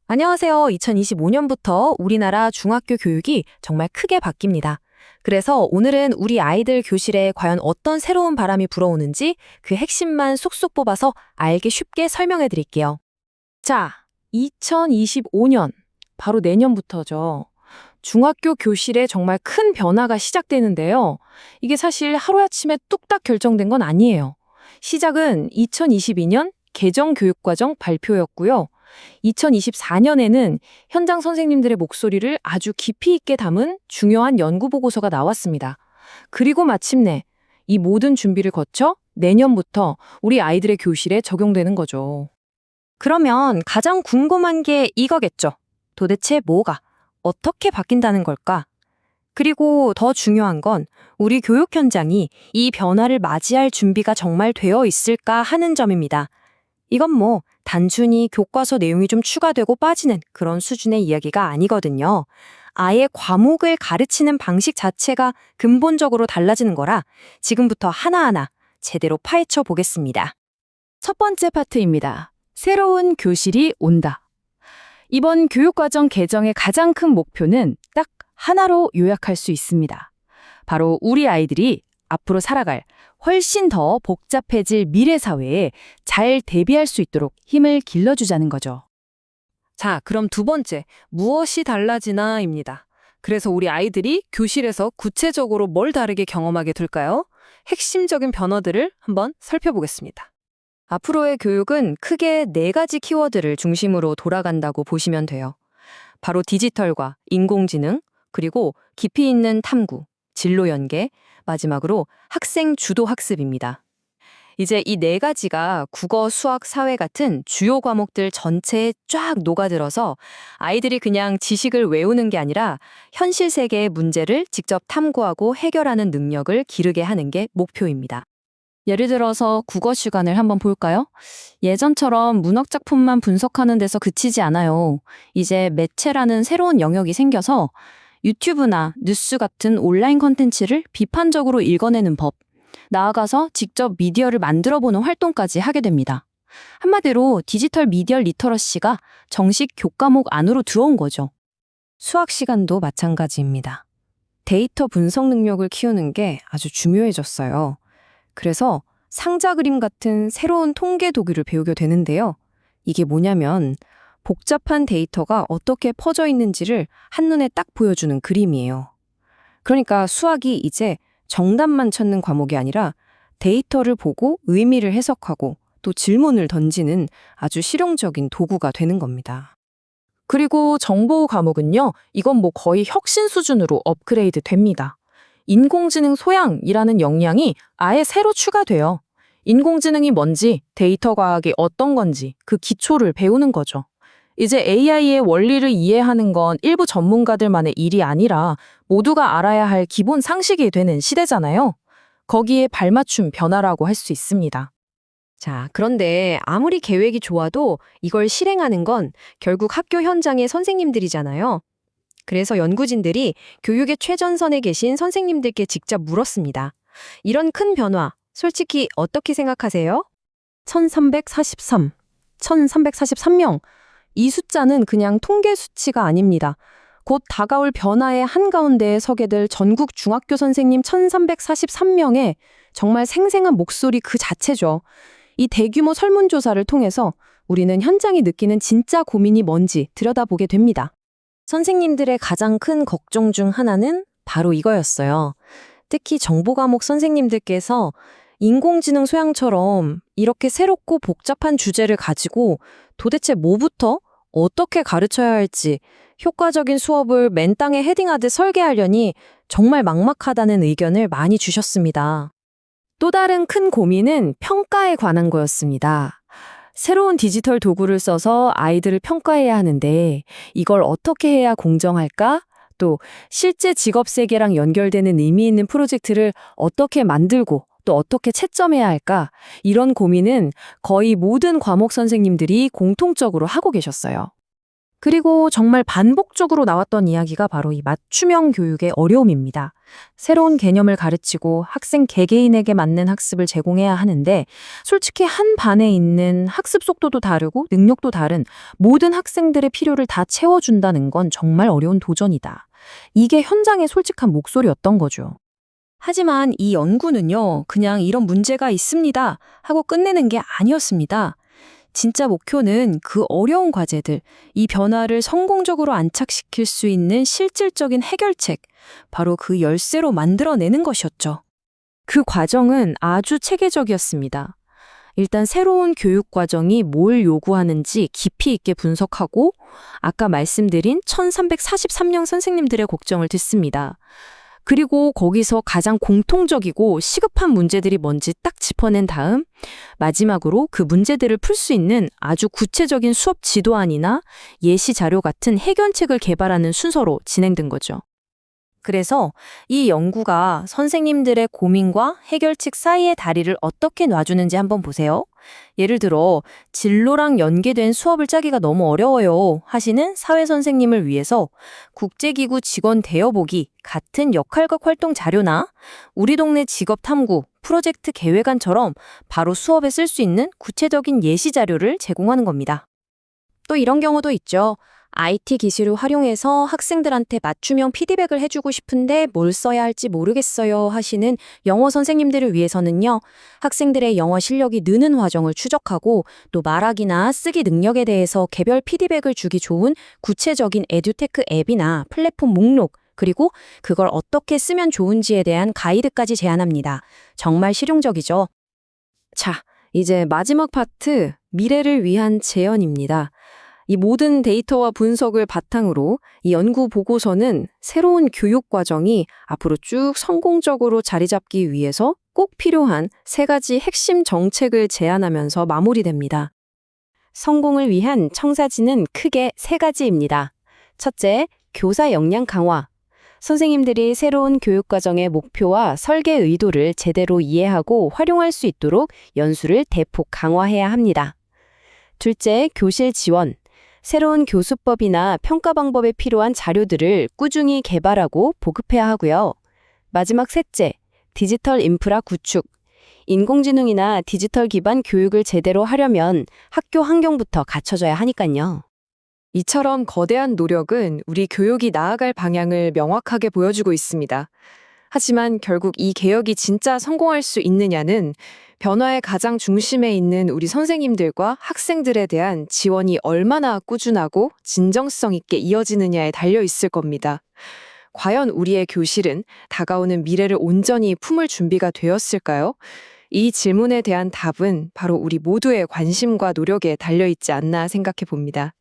안녕하세요. 2025년부터 우리나라 중학교 교육이 정말 크게 바뀝니다. 그래서 오늘은 우리 아이들 교실에 과연 어떤 새로운 바람이 불어오는지 그 핵심만 쏙쏙 뽑아서 알기 쉽게 설명해 드릴게요. 자, 2025년, 바로 내년부터죠. 중학교 교실에 정말 큰 변화가 시작되는데요. 이게 사실 하루아침에 뚝딱 결정된 건 아니에요. 시작은 2022년 개정교육과정 발표였고요. 2024년에는 현장 선생님들의 목소리를 아주 깊이 있게 담은 중요한 연구 보고서가 나왔습니다. 그리고 마침내 이 모든 준비를 거쳐 내년부터 우리 아이들의 교실에 적용되는 거죠. 그러면 가장 궁금한 게 이거겠죠. 도대체 뭐가, 어떻게 바뀐다는 걸까? 그리고 더 중요한 건 우리 교육 현장이 이 변화를 맞이할 준비가 정말 되어 있을까 하는 점입니다. 이건 뭐 단순히 교과서 내용이 좀 추가되고 빠지는 그런 수준의 이야기가 아니거든요. 아예 과목을 가르치는 방식 자체가 근본적으로 달라지는 거라 지금부터 하나하나 제대로 파헤쳐 보겠습니다. 첫 번째 파트입니다. 새로운 교실이 온다. 이번 교육과정 개정의 가장 큰 목표는 딱 하나로 요약할 수 있습니다. 바로 우리 아이들이 앞으로 살아갈 훨씬 더 복잡해질 미래 사회에 잘 대비할 수 있도록 힘을 길러주자는 거죠. 자, 그럼 두 번째, 무엇이 달라지나입니다. 그래서 우리 아이들이 교실에서 구체적으로 뭘 다르게 경험하게 될까요? 핵심적인 변화들을 한번 살펴보겠습니다. 앞으로의 교육은 크게 네 가지 키워드를 중심으로 돌아간다고 보시면 돼요. 바로 디지털과 인공지능, 그리고 깊이 있는 탐구, 진로 연계, 마지막으로 학생 주도 학습입니다. 이제 이 네 가지가 국어, 수학, 사회 같은 주요 과목들 전체에 쫙 녹아들어서 아이들이 그냥 지식을 외우는 게 아니라 현실 세계의 문제를 직접 탐구하고 해결하는 능력을 기르게 하는 게 목표입니다. 예를 들어서 국어 시간을 한번 볼까요? 예전처럼 문학 작품만 분석하는 데서 그치지 않아요. 이제 매체라는 새로운 영역이 생겨서 유튜브나 뉴스 같은 온라인 콘텐츠를 비판적으로 읽어내는 법, 나아가서 직접 미디어를 만들어보는 활동까지 하게 됩니다. 한마디로 디지털 미디어 리터러시가 정식 교과목 안으로 들어온 거죠. 수학 시간도 마찬가지입니다. 데이터 분석 능력을 키우는 게 아주 중요해졌어요. 그래서 상자 그림 같은 새로운 통계 도구를 배우게 되는데요. 이게 뭐냐면 복잡한 데이터가 어떻게 퍼져 있는지를 한눈에 딱 보여주는 그림이에요. 그러니까 수학이 이제 정답만 찾는 과목이 아니라 데이터를 보고 의미를 해석하고 또 질문을 던지는 아주 실용적인 도구가 되는 겁니다. 그리고 정보 과목은요, 이건 뭐 거의 혁신 수준으로 업그레이드 됩니다. 인공지능 소양이라는 역량이 아예 새로 추가돼요. 인공지능이 뭔지, 데이터 과학이 어떤 건지 그 기초를 배우는 거죠. 이제 AI의 원리를 이해하는 건 일부 전문가들만의 일이 아니라 모두가 알아야 할 기본 상식이 되는 시대잖아요. 거기에 발맞춘 변화라고 할 수 있습니다. 자, 그런데 아무리 계획이 좋아도 이걸 실행하는 건 결국 학교 현장의 선생님들이잖아요. 그래서 연구진들이 교육의 최전선에 계신 선생님들께 직접 물었습니다. 이런 큰 변화, 솔직히 어떻게 생각하세요? 1343, 1343명. 이 숫자는 그냥 통계 수치가 아닙니다. 곧 다가올 변화의 한가운데에 서게 될 전국 중학교 선생님 1343명의 정말 생생한 목소리 그 자체죠. 이 대규모 설문조사를 통해서 우리는 현장이 느끼는 진짜 고민이 뭔지 들여다보게 됩니다. 선생님들의 가장 큰 걱정 중 하나는 바로 이거였어요. 특히 정보 과목 선생님들께서 인공지능 소양처럼 이렇게 새롭고 복잡한 주제를 가지고 도대체 뭐부터 어떻게 가르쳐야 할지 효과적인 수업을 맨땅에 헤딩하듯 설계하려니 정말 막막하다는 의견을 많이 주셨습니다. 또 다른 큰 고민은 평가에 관한 거였습니다. 새로운 디지털 도구를 써서 아이들을 평가해야 하는데 이걸 어떻게 해야 공정할까? 또 실제 직업 세계랑 연결되는 의미 있는 프로젝트를 어떻게 만들고 또 어떻게 채점해야 할까? 이런 고민은 거의 모든 과목 선생님들이 공통적으로 하고 계셨어요. 그리고 정말 반복적으로 나왔던 이야기가 바로 이 맞춤형 교육의 어려움입니다. 새로운 개념을 가르치고 학생 개개인에게 맞는 학습을 제공해야 하는데 솔직히 한 반에 있는 학습 속도도 다르고 능력도 다른 모든 학생들의 필요를 다 채워준다는 건 정말 어려운 도전이다. 이게 현장의 솔직한 목소리였던 거죠. 하지만 이 연구는요, 그냥 이런 문제가 있습니다 하고 끝내는 게 아니었습니다. 진짜 목표는 그 어려운 과제들, 이 변화를 성공적으로 안착시킬 수 있는 실질적인 해결책, 바로 그 열쇠로 만들어내는 것이었죠. 그 과정은 아주 체계적이었습니다. 일단 새로운 교육 과정이 뭘 요구하는지 깊이 있게 분석하고 아까 말씀드린 1343명 선생님들의 걱정을 듣습니다. 그리고 거기서 가장 공통적이고 시급한 문제들이 뭔지 딱 짚어낸 다음 마지막으로 그 문제들을 풀 수 있는 아주 구체적인 수업 지도안이나 예시 자료 같은 해결책을 개발하는 순서로 진행된 거죠. 그래서 이 연구가 선생님들의 고민과 해결책 사이의 다리를 어떻게 놔주는지 한번 보세요. 예를 들어 진로랑 연계된 수업을 짜기가 너무 어려워요 하시는 사회선생님을 위해서 국제기구 직원 대여보기 같은 역할극 활동 자료나 우리 동네 직업 탐구, 프로젝트 계획안처럼 바로 수업에 쓸 수 있는 구체적인 예시 자료를 제공하는 겁니다. 또 이런 경우도 있죠. IT 기술을 활용해서 학생들한테 맞춤형 피드백을 해주고 싶은데 뭘 써야 할지 모르겠어요 하시는 영어 선생님들을 위해서는요. 학생들의 영어 실력이 느는 과정을 추적하고 또 말하기나 쓰기 능력에 대해서 개별 피드백을 주기 좋은 구체적인 에듀테크 앱이나 플랫폼 목록 그리고 그걸 어떻게 쓰면 좋은지에 대한 가이드까지 제안합니다. 정말 실용적이죠. 자, 이제 마지막 파트, 미래를 위한 재현입니다. 이 모든 데이터와 분석을 바탕으로 이 연구 보고서는 새로운 교육 과정이 앞으로 쭉 성공적으로 자리 잡기 위해서 꼭 필요한 3가지 핵심 정책을 제안하면서 마무리됩니다. 성공을 위한 청사진은 크게 3가지입니다. 첫째, 교사 역량 강화. 선생님들이 새로운 교육 과정의 목표와 설계 의도를 제대로 이해하고 활용할 수 있도록 연수를 대폭 강화해야 합니다. 둘째, 교실 지원. 새로운 교수법이나 평가 방법에 필요한 자료들을 꾸준히 개발하고 보급해야 하고요. 마지막 셋째, 디지털 인프라 구축. 인공지능이나 디지털 기반 교육을 제대로 하려면 학교 환경부터 갖춰져야 하니까요. 이처럼 거대한 노력은 우리 교육이 나아갈 방향을 명확하게 보여주고 있습니다. 하지만 결국 이 개혁이 진짜 성공할 수 있느냐는 변화의 가장 중심에 있는 우리 선생님들과 학생들에 대한 지원이 얼마나 꾸준하고 진정성 있게 이어지느냐에 달려 있을 겁니다. 과연 우리의 교실은 다가오는 미래를 온전히 품을 준비가 되었을까요? 이 질문에 대한 답은 바로 우리 모두의 관심과 노력에 달려 있지 않나 생각해 봅니다.